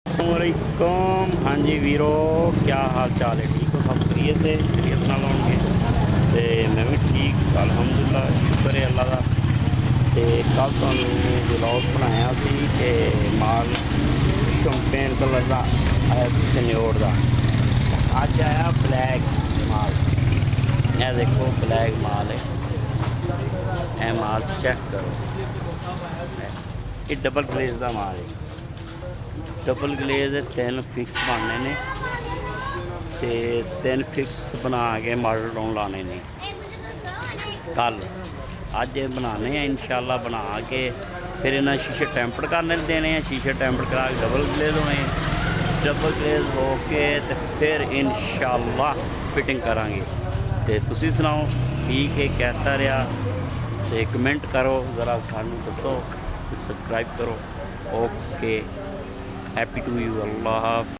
अस्सलामुअलैकुम। हाँ जी वीरो, क्या हाल चाल है? ठीक हो? सब खरीत है? खरीत ना लाउंगे तो मैं भी ठीक अलहमदुलिल्लाह, शुक्र है अल्लाह का। तो कल तुहानू व्लॉग बनाया सी कि माल शैंपेन कलर का आया सी चन्योड़ का। अज आया ब्लैक माल। यह देखो ब्लैक माल है। यह माल चेक करो, ये डबल ग्लेज का माल है। डबल ग्लेज 3 फिक्स बनने ने ते 3 फिक्स बना के मॉडल टाउन लाने ने कल। अज बनाने हैं इंशाल्लाह, बना के फिर इन्हें शीशे टैंपर करने देने हैं। शीशे टैंपर करा के डबल ग्लेज होने, डबल ग्लेज हो के ते फिर इंशाल्लाह फिटिंग करांगे। तो तुसी सुनाओ ठीक है, कैसा रहा? तो कमेंट करो ज़रा, सानू दसो, सब्सक्राइब करो। Okay, happy to you. Allah.